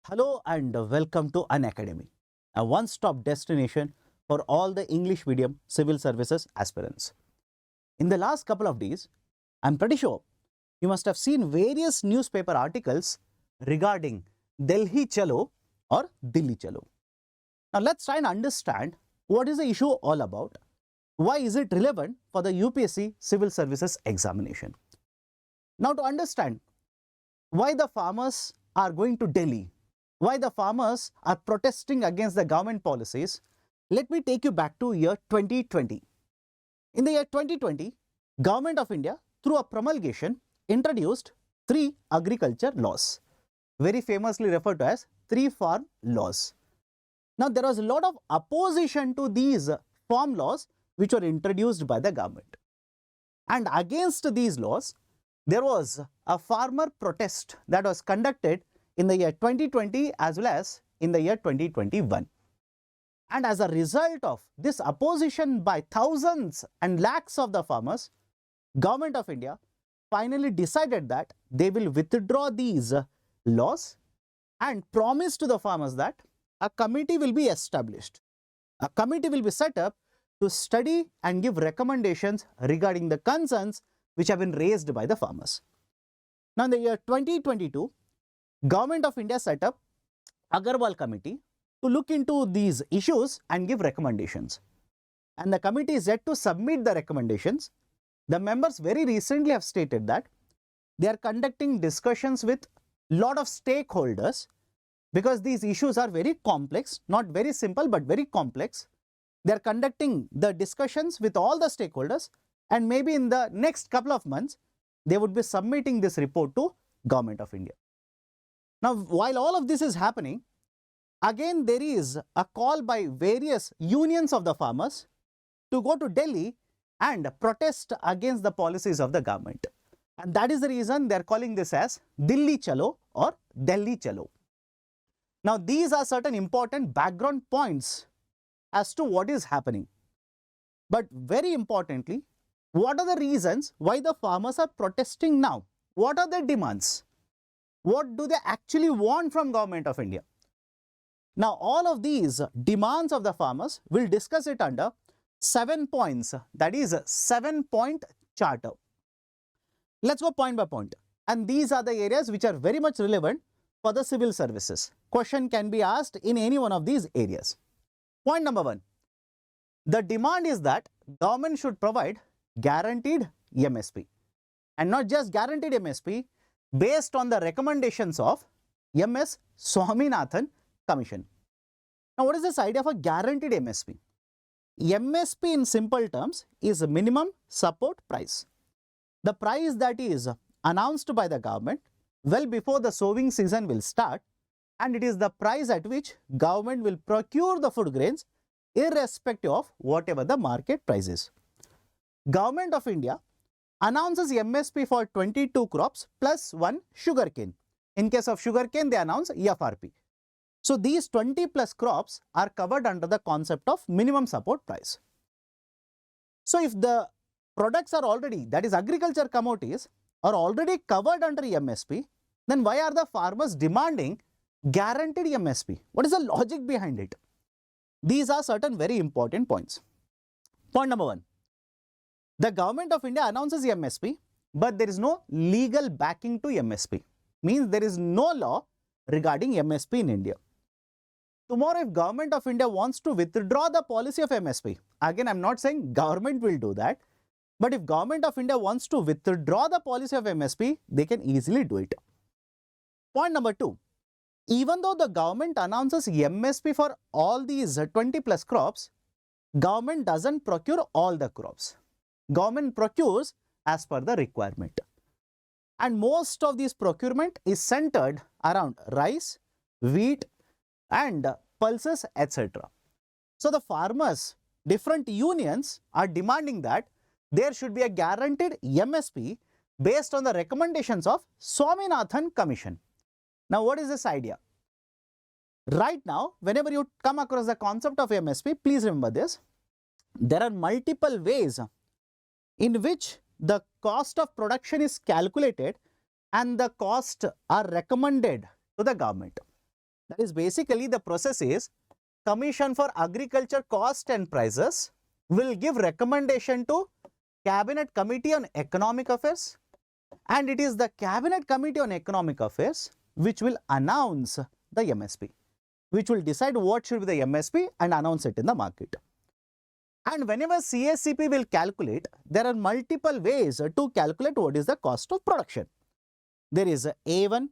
Hello and welcome to Unacademy, a one-stop destination for all the English medium civil services aspirants. In the last couple of days, I'm pretty sure you must have seen various newspaper articles regarding Delhi Chalo or Dilli Chalo. Now let's try and understand what is the issue all about. Why is it relevant for the UPSC civil services examination? Now to understand why the farmers are going to Delhi, why the farmers are protesting against the government policies, let me take you back to year 2020. In the year 2020, Government of India, through a promulgation, introduced three agriculture laws, very famously referred to as three farm laws. Now, there was a lot of opposition to these farm laws which were introduced by the government. And against these laws, there was a farmer protest that was conducted in the year 2020 as well as in the year 2021. And as a result of this opposition by thousands and lakhs of the farmers, Government of India finally decided that they will withdraw these laws and promise to the farmers that a committee will be established. A committee will be set up to study and give recommendations regarding the concerns which have been raised by the farmers. Now in the year 2022, Government of India set up Agarwal committee to look into these issues and give recommendations. And the committee is yet to submit the recommendations. The members very recently have stated that they are conducting discussions with lot of stakeholders because these issues are very complex, not very simple but very complex. They are conducting the discussions with all the stakeholders, and maybe in the next couple of months, they would be submitting this report to Government of India. Now, while all of this is happening, again there is a call by various unions of the farmers to go to Delhi and protest against the policies of the government. And that is the reason they are calling this as Dilli Chalo or Delhi Chalo. Now, these are certain important background points as to what is happening. But very importantly, what are the reasons why the farmers are protesting now? What are their demands? What do they actually want from Government of India? Now, all of these demands of the farmers, will discuss it under 7 points, that is a 7-point charter. Let's go point by point. And these are the areas which are very much relevant for the civil services. Question can be asked in any one of these areas. Point number 1. The demand is that government should provide guaranteed MSP. And not just guaranteed MSP, based on the recommendations of MS Swaminathan Commission. Now, what is this idea of a guaranteed MSP? MSP in simple terms is a minimum support price. The price that is announced by the government well before the sowing season will start, and it is the price at which government will procure the food grains irrespective of whatever the market price is. Government of India announces MSP for 22 crops plus 1 sugarcane. In case of sugarcane, they announce FRP. So, these 20 plus crops are covered under the concept of minimum support price. So, if the products are already, that is agriculture commodities, are already covered under MSP, then why are the farmers demanding guaranteed MSP? What is the logic behind it? These are certain very important points. Point number 1. The Government of India announces MSP, but there is no legal backing to MSP. Means there is no law regarding MSP in India. Tomorrow, if Government of India wants to withdraw the policy of MSP, again I am not saying government will do that, but if Government of India wants to withdraw the policy of MSP, they can easily do it. Point number 2. Even though the government announces MSP for all these 20 plus crops, government doesn't procure all the crops. Government procures as per the requirement. And most of this procurement is centered around rice, wheat and pulses, etc. So, the farmers, different unions are demanding that there should be a guaranteed MSP based on the recommendations of Swaminathan Commission. Now, what is this idea? Right now, whenever you come across the concept of MSP, please remember this. There are multiple ways in which the cost of production is calculated and the cost are recommended to the government. That is basically the process is Commission for Agriculture Cost and Prices will give recommendation to Cabinet Committee on Economic Affairs, and it is the Cabinet Committee on Economic Affairs which will announce the MSP, which will decide what should be the MSP and announce it in the market. And whenever CSCP will calculate, there are multiple ways to calculate what is the cost of production. There is A1,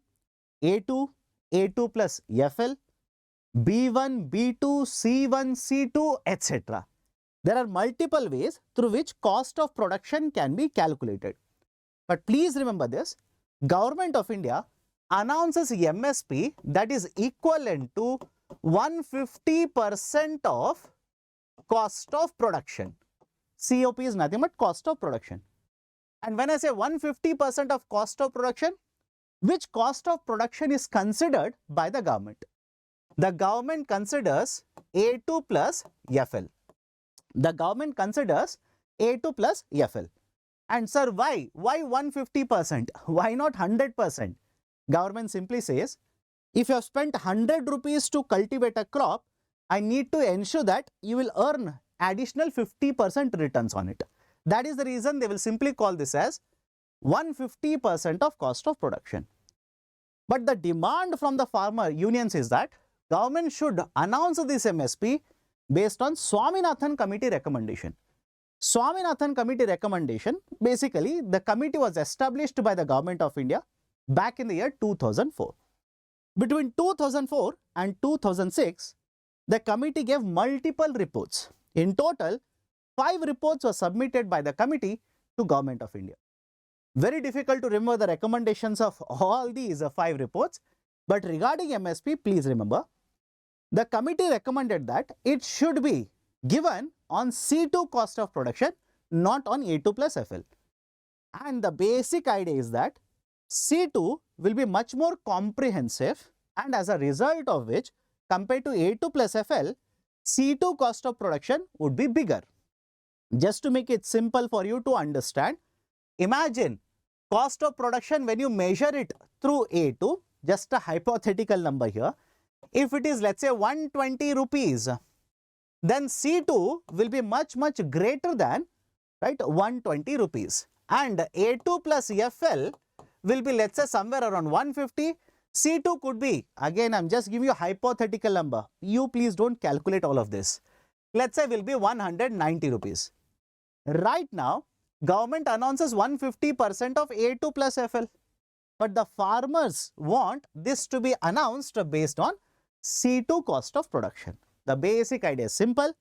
A2, A2 plus FL, B1, B2, C1, C2, etc. There are multiple ways through which cost of production can be calculated. But please remember this, Government of India announces MSP that is equivalent to 150% of cost of production. COP is nothing but cost of production. And when I say 150% of cost of production, which cost of production is considered by the government? The government considers A2 plus FL. The government considers A2 plus FL. And sir, why? Why 150%? Why not 100%? Government simply says, if you have spent 100 rupees to cultivate a crop, I need to ensure that you will earn additional 50% returns on it. That is the reason they will simply call this as 150% of cost of production. But the demand from the farmer unions is that government should announce this MSP based on Swaminathan Committee recommendation. Swaminathan Committee recommendation, basically the committee was established by the Government of India back in the year 2004. Between 2004 and 2006, the committee gave multiple reports. In total, 5 reports were submitted by the committee to Government of India. Very difficult to remember the recommendations of all these 5 reports, but regarding MSP, please remember, the committee recommended that it should be given on C2 cost of production, not on A2 plus FL. And the basic idea is that C2 will be much more comprehensive, and as a result of which, compared to A2 plus FL, C2 cost of production would be bigger. Just to make it simple for you to understand, imagine cost of production when you measure it through A2, just a hypothetical number here. If it is, let's say, 120 rupees, then C2 will be much greater than, right, 120 rupees. And A2 plus FL will be, let's say, somewhere around 150. C2 could be, again, I'm just giving you a hypothetical number. You please don't calculate all of this. Let's say will be 190 rupees. Right now, government announces 150% of A2 plus FL. But the farmers want this to be announced based on C2 cost of production. The basic idea is simple.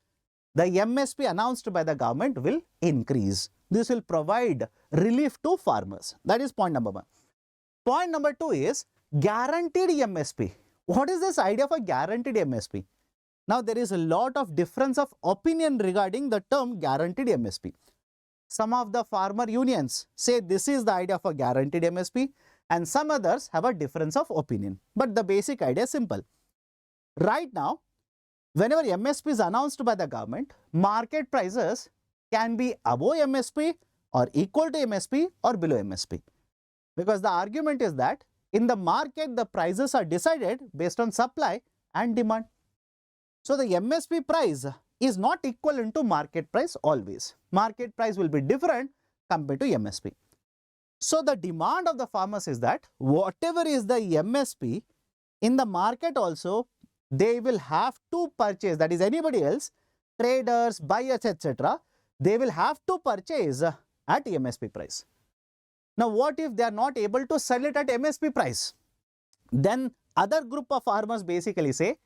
The MSP announced by the government will increase. This will provide relief to farmers. That is point number 1. Point number 2 is guaranteed MSP. What is this idea of a guaranteed MSP? Now, there is a lot of difference of opinion regarding the term guaranteed MSP. Some of the farmer unions say this is the idea of a guaranteed MSP, and some others have a difference of opinion. But the basic idea is simple. Right now, whenever MSP is announced by the government, market prices can be above MSP or equal to MSP or below MSP. Because the argument is that in the market, the prices are decided based on supply and demand. So, the MSP price is not equivalent to market price always. Market price will be different compared to MSP. So, the demand of the farmers is that whatever is the MSP in the market also, they will have to purchase, that is anybody else, traders, buyers, etc. They will have to purchase at MSP price. Now, what if they are not able to sell it at MSP price? Then other group of farmers basically say,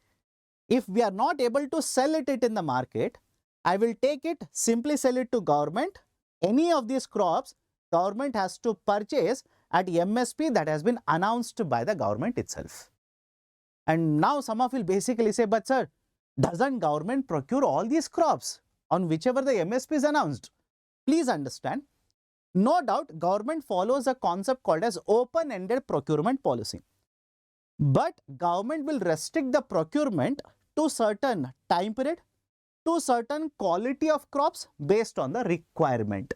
if we are not able to sell it in the market, I will take it, simply sell it to government. Any of these crops, government has to purchase at MSP that has been announced by the government itself. And now some of you will basically say, but sir, doesn't government procure all these crops on whichever the MSP is announced? Please understand, no doubt government follows a concept called as open-ended procurement policy. But government will restrict the procurement to certain time period, to certain quality of crops based on the requirement.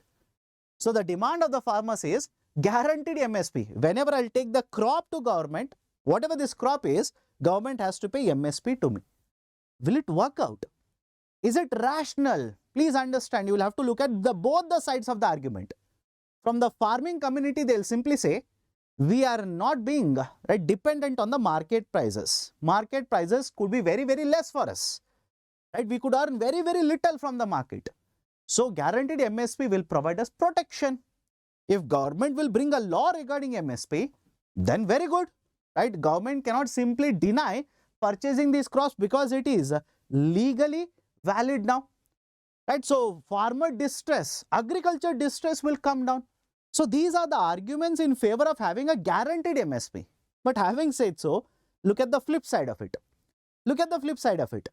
So the demand of the farmers is guaranteed MSP. Whenever I'll take the crop to government, whatever this crop is, government has to pay MSP to me. Will it work out? Is it rational? Please understand, you will have to look at both the sides of the argument. From the farming community, they will simply say, we are not being dependent on the market prices. Market prices could be very, very less for us. We could earn very, very little from the market. So guaranteed MSP will provide us protection. If government will bring a law regarding MSP, then very good. Government cannot simply deny purchasing these crops because it is legally valid now. So farmer distress, agriculture distress will come down. So these are the arguments in favor of having a guaranteed MSP. But having said so, look at the flip side of it. Look at the flip side of it.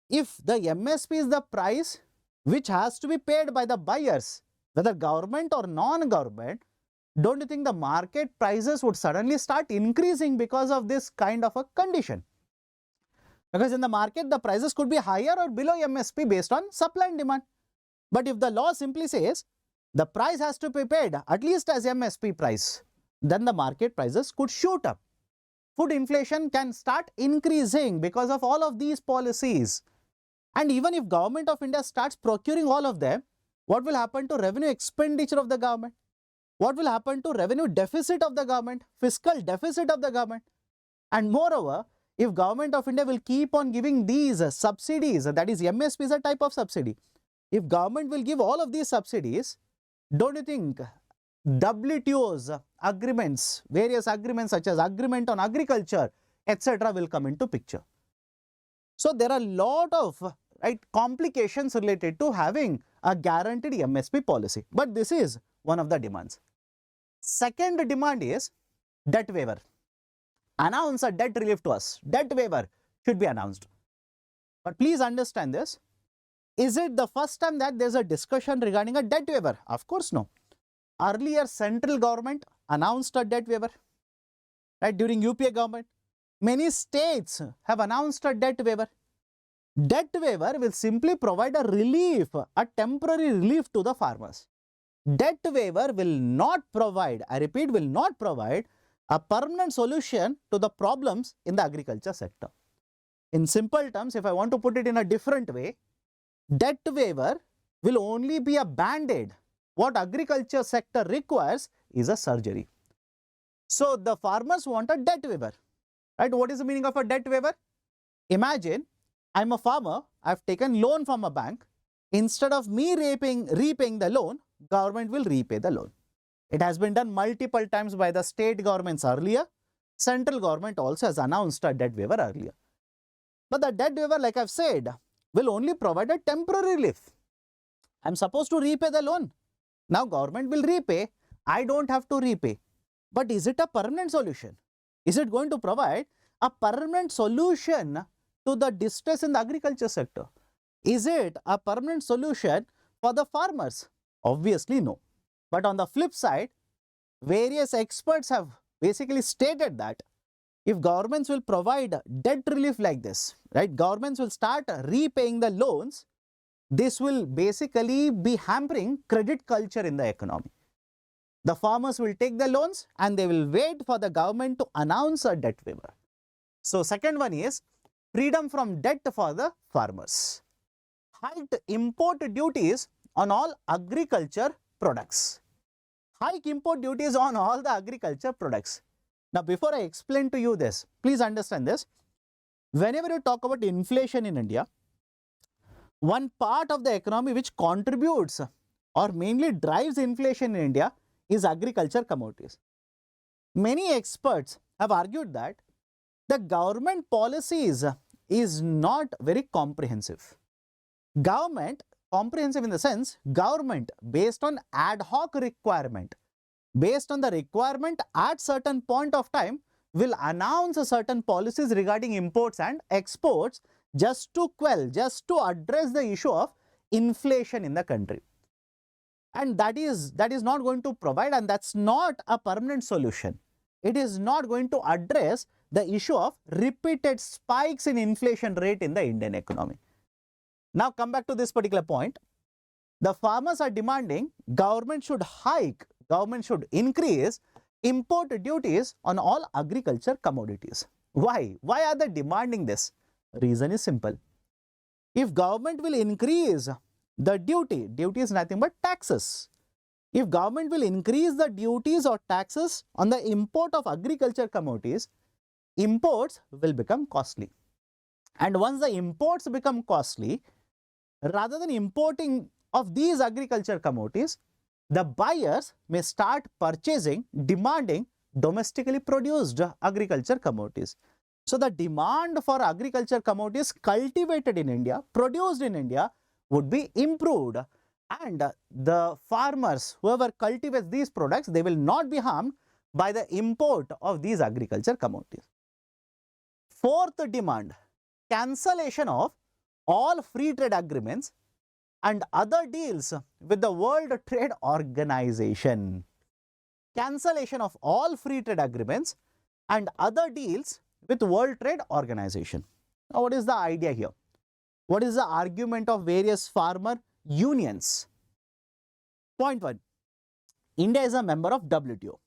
If the MSP is the price which has to be paid by the buyers, whether government or non-government, don't you think the market prices would suddenly start increasing because of this kind of a condition? Because in the market, the prices could be higher or below MSP based on supply and demand. But if the law simply says the price has to be paid at least as MSP price, then the market prices could shoot up. Food inflation can start increasing because of all of these policies. And even if Government of India starts procuring all of them, what will happen to revenue expenditure of the government? What will happen to revenue deficit of the government, fiscal deficit of the government? And moreover, if Government of India will keep on giving these subsidies, that is MSP is a type of subsidy. If government will give all of these subsidies, don't you think WTO's agreements, various agreements such as agreement on agriculture, etc. will come into picture? So there are a lot of complications related to having a guaranteed MSP policy. But this is one of the demands. Second demand is debt waiver. Announce a debt relief to us. Debt waiver should be announced. But please understand this. Is it the first time that there's a discussion regarding a debt waiver? Of course no. Earlier, central government announced a debt waiver. During UPA government, many states have announced a debt waiver. Debt waiver will simply provide a relief, a temporary relief to the farmers. Debt waiver will not provide, I repeat, will not provide a permanent solution to the problems in the agriculture sector. In simple terms, if I want to put it in a different way, debt waiver will only be a band-aid. What agriculture sector requires is a surgery. So the farmers want a debt waiver. What is the meaning of a debt waiver? Imagine I'm a farmer, I've taken loan from a bank. Instead of me repaying the loan, government will repay the loan. It has been done multiple times by the state governments earlier. Central government also has announced a debt waiver earlier. But the debt waiver, like I've said, will only provide a temporary relief. I'm supposed to repay the loan. Now government will repay. I don't have to repay. But is it a permanent solution? Is it going to provide a permanent solution to the distress in the agriculture sector? Is it a permanent solution for the farmers? Obviously no. But on the flip side, various experts have basically stated that if governments will provide debt relief like this, governments will start repaying the loans, this will basically be hampering credit culture in the economy. The farmers will take the loans and they will wait for the government to announce a debt waiver. So second one is freedom from debt for the farmers. Hiked import duties on all agriculture products. Hike import duties on all the agriculture products. Now before I explain to you this, please understand this. Whenever you talk about inflation in India, one part of the economy which contributes or mainly drives inflation in India is agriculture commodities. Many experts have argued that the government policies is not very comprehensive. Comprehensive in the sense, government based on ad hoc requirement, based on the requirement at certain point of time will announce certain policies regarding imports and exports just to quell, just to address the issue of inflation in the country. And that is not going to provide, and that's not a permanent solution. It is not going to address the issue of repeated spikes in inflation rate in the Indian economy. Now come back to this particular point. The farmers are demanding government should hike, government should increase import duties on all agriculture commodities. Why? Why are they demanding this? Reason is simple. If government will increase the duty is nothing but taxes. If government will increase the duties or taxes on the import of agriculture commodities, imports will become costly. And once the imports become costly, rather than importing of these agriculture commodities, the buyers may start purchasing, demanding domestically produced agriculture commodities. So the demand for agriculture commodities cultivated in India, produced in India, would be improved, and the farmers, whoever cultivates these products, they will not be harmed by the import of these agriculture commodities. Fourth demand, cancellation of all free trade agreements and other deals with the World Trade Organization. Cancellation of all free trade agreements and other deals with World Trade Organization. Now, what is the idea here? What is the argument of various farmer unions? Point 1. India is a member of WTO.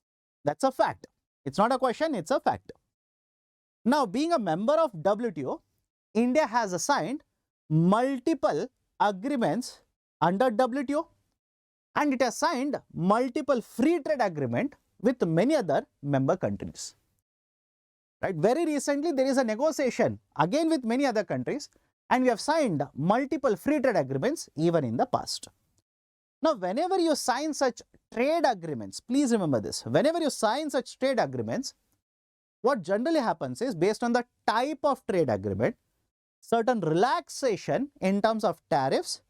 That's a fact. It's not a question, it's a fact. Now, being a member of WTO, India has signed multiple agreements under WTO, and it has signed multiple free trade agreement with many other member countries. Right? Very recently, there is a negotiation again with many other countries, and we have signed multiple free trade agreements even in the past. Now, whenever you sign such trade agreements, please remember this, whenever you sign such trade agreements, what generally happens is, based on the type of trade agreement, certain relaxation in terms of tariffs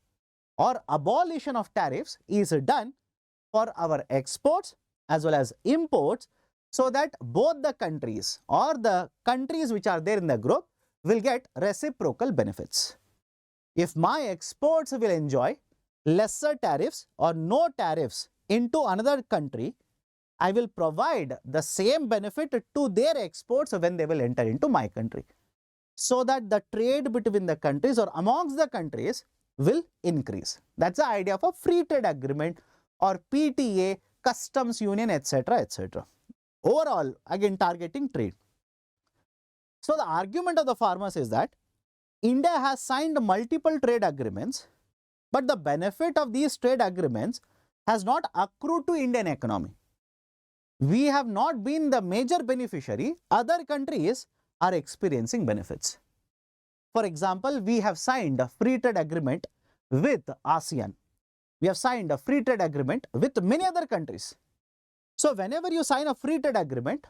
or abolition of tariffs is done for our exports as well as imports, so that both the countries or the countries which are there in the group will get reciprocal benefits. If my exports will enjoy lesser tariffs or no tariffs into another country, I will provide the same benefit to their exports when they will enter into my country, so that the trade between the countries or amongst the countries will increase. That's the idea of a free trade agreement or PTA, customs union, etc., etc. Overall, again, targeting trade. So the argument of the farmers is that India has signed multiple trade agreements, but the benefit of these trade agreements has not accrued to Indian economy. We have not been the major beneficiary. Other countries are experiencing benefits. For example, we have signed a free trade agreement with ASEAN. We have signed a free trade agreement with many other countries. So whenever you sign a free trade agreement,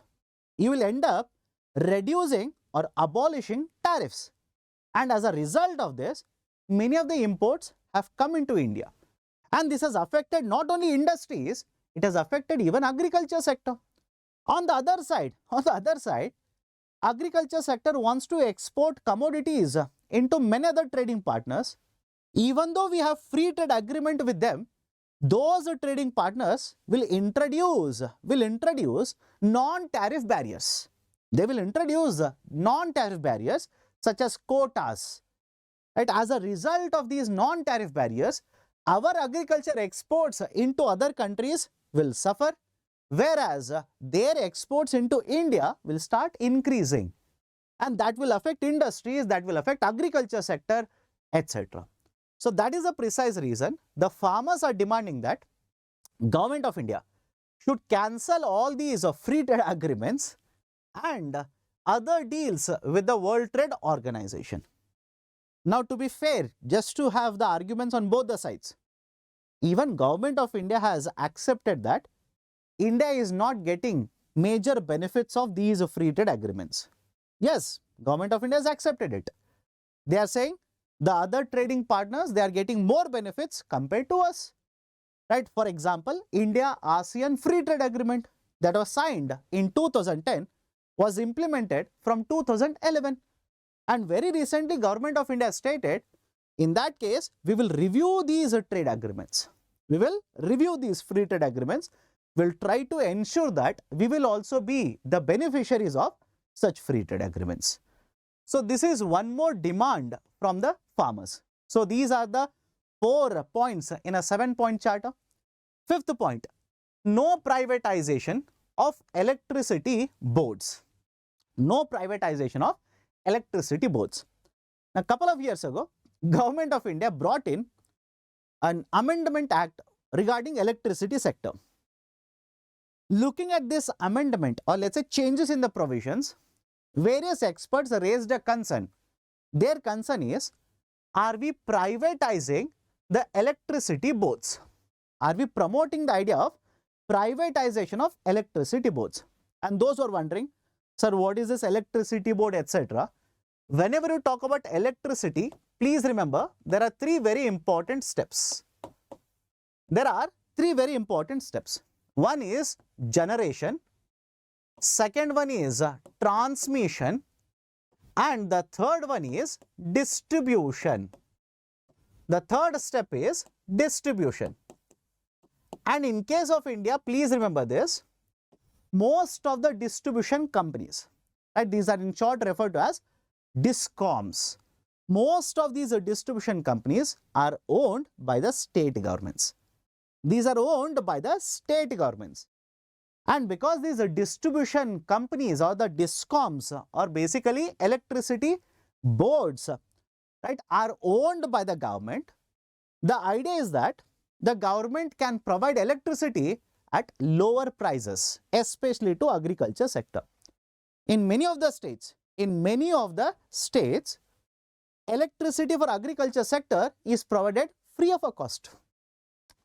you will end up reducing or abolishing tariffs. And as a result of this, many of the imports have come into India. And this has affected not only industries, it has affected even agriculture sector. On the other side, agriculture sector wants to export commodities into many other trading partners. Even though we have free trade agreement with them, those trading partners will introduce non-tariff barriers. They will introduce non-tariff barriers such as quotas. Right? As a result of these non-tariff barriers, our agriculture exports into other countries will suffer, whereas their exports into India will start increasing. And that will affect industries, that will affect agriculture sector, etc. So that is the precise reason the farmers are demanding that Government of India should cancel all these free trade agreements and other deals with the World Trade Organization. Now, to be fair, just to have the arguments on both the sides, even Government of India has accepted that India is not getting major benefits of these free trade agreements. Yes, Government of India has accepted it. They are saying the other trading partners, they are getting more benefits compared to us. Right? For example, India-ASEAN Free Trade Agreement that was signed in 2010 was implemented from 2011. And very recently, Government of India stated, in that case, we will review these trade agreements. We will review these free trade agreements. We will try to ensure that we will also be the beneficiaries of such free trade agreements. So this is one more demand from the farmers. So these are the 4 points in a 7-point charter. 5th point, no privatization of electricity boards. no privatization of electricity boards. A couple of years ago, Government of India brought in an amendment act regarding electricity sector. Looking at this amendment, or let's say changes in the provisions, various experts raised a concern. Their concern is, are we privatizing the electricity boards? Are we promoting the idea of privatization of electricity boards? And those who are wondering, sir, what is this electricity board, etc. Whenever you talk about electricity, please remember there are three very important steps. There are three very important steps. One is generation, second one is transmission, and the third one is distribution. The third step is distribution. And in case of India, please remember this, most of the distribution companies, right, these are in short referred to as DISCOMs. Most of these distribution companies are owned by the state governments. These are owned by the state governments. And because these distribution companies or the DISCOMs or basically electricity boards, right, are owned by the government, the idea is that the government can provide electricity at lower prices, especially to agriculture sector. In many of the states, electricity for agriculture sector is provided free of a cost.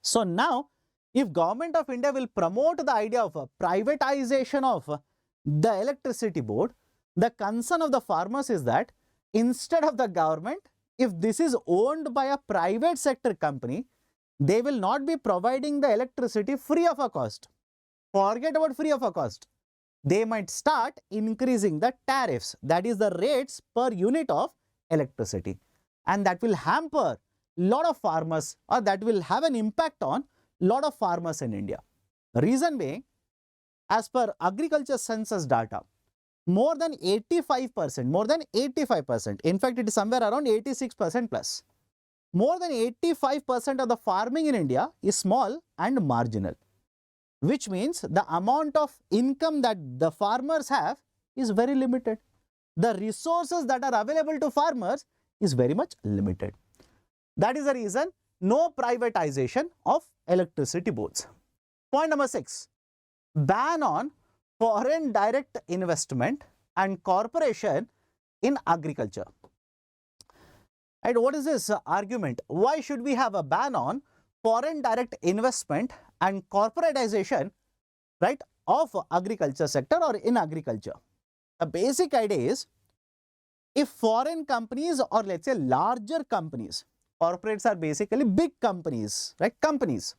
So now, if Government of India will promote the idea of privatization of the electricity board, the concern of the farmers is that instead of the government, if this is owned by a private sector company, they will not be providing the electricity free of a cost. Forget about free of a cost. They might start increasing the tariffs, that is the rates per unit of electricity, and that will hamper lot of farmers, or that will have an impact on lot of farmers in India. Reason being, as per agriculture census data, more than 85%, in fact it is somewhere around 86% plus, more than 85% of the farming in India is small and marginal, which means the amount of income that the farmers have is very limited. The resources that are available to farmers is very much limited. That is the reason no privatization of electricity boards. Point number 6, ban on foreign direct investment and corporation in agriculture. And what is this argument? Why should we have a ban on foreign direct investment and corporatization, right, of agriculture sector or in agriculture? The basic idea is, if foreign companies or let's say larger companies, corporates are basically big companies, right, companies,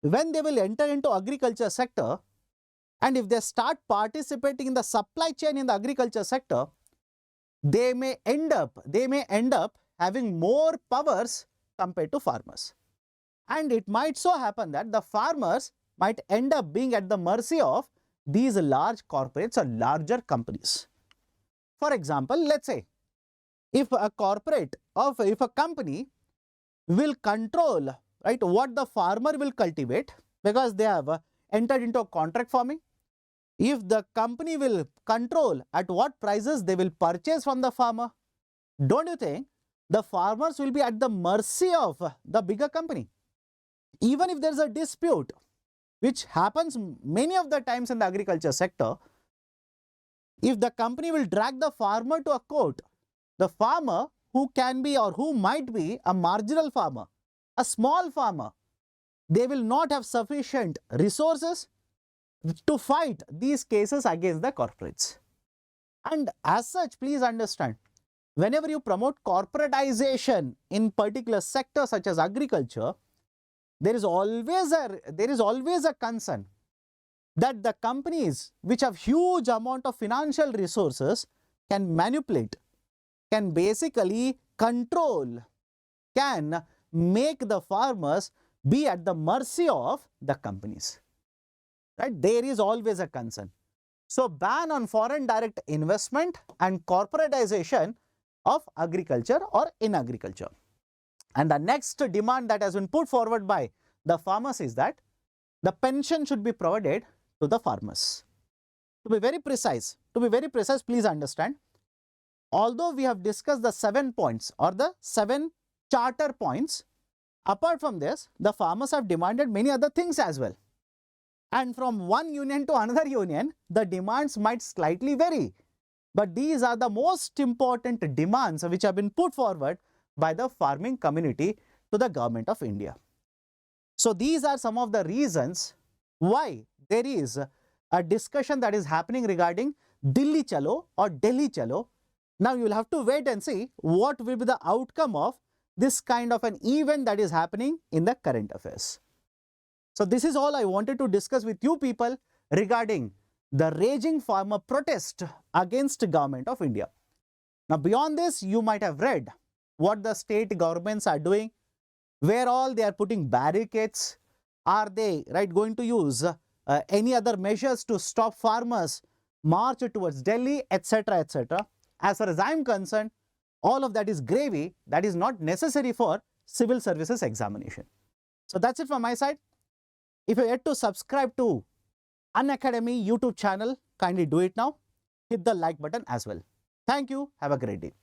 when they will enter into agriculture sector, and if they start participating in the supply chain in the agriculture sector, they may end up having more powers compared to farmers. And it might so happen that the farmers might end up being at the mercy of these large corporates or larger companies. For example, let's say if a corporate or if a company will control, right, what the farmer will cultivate because they have entered into a contract farming, if the company will control at what prices they will purchase from the farmer, don't you think the farmers will be at the mercy of the bigger company? Even if there is a dispute, which happens many of the times in the agriculture sector, if the company will drag the farmer to a court, the farmer who can be or who might be a marginal farmer, a small farmer, they will not have sufficient resources to fight these cases against the corporates. And as such, please understand, whenever you promote corporatization in particular sectors such as agriculture, there is always a concern that the companies which have huge amount of financial resources can manipulate, can basically control, can make the farmers be at the mercy of the companies. Right? There is always a concern. So, ban on foreign direct investment and corporatization of agriculture or in agriculture. And the next demand that has been put forward by the farmers is that the pension should be provided to the farmers. To be very precise, to be very precise, please understand, although we have discussed the 7 points or the 7 charter points, apart from this, the farmers have demanded many other things as well. And from one union to another union, the demands might slightly vary. But these are the most important demands which have been put forward by the farming community to the government of India. So these are some of the reasons why there is a discussion that is happening regarding Cilli Chalo or Delhi Chalo. Now you will have to wait and see what will be the outcome of this kind of an event that is happening in the current affairs. So this is all I wanted to discuss with you people regarding the raging farmer protest against the government of India. Now beyond this, you might have read what the state governments are doing, where all they are putting barricades. Are they going to use any other measures to stop farmers march towards Delhi, etc., etc. As far as I am concerned, all of that is gravy that is not necessary for civil services examination. So that's it from my side. If you are yet to subscribe to Unacademy YouTube channel, kindly do it now. Hit the like button as well. Thank you. Have a great day.